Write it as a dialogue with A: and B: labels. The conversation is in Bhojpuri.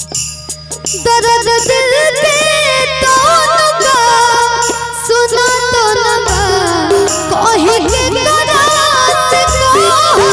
A: दर्द दिल के तौन का सुना तो नगा कहे के तोरा से कहो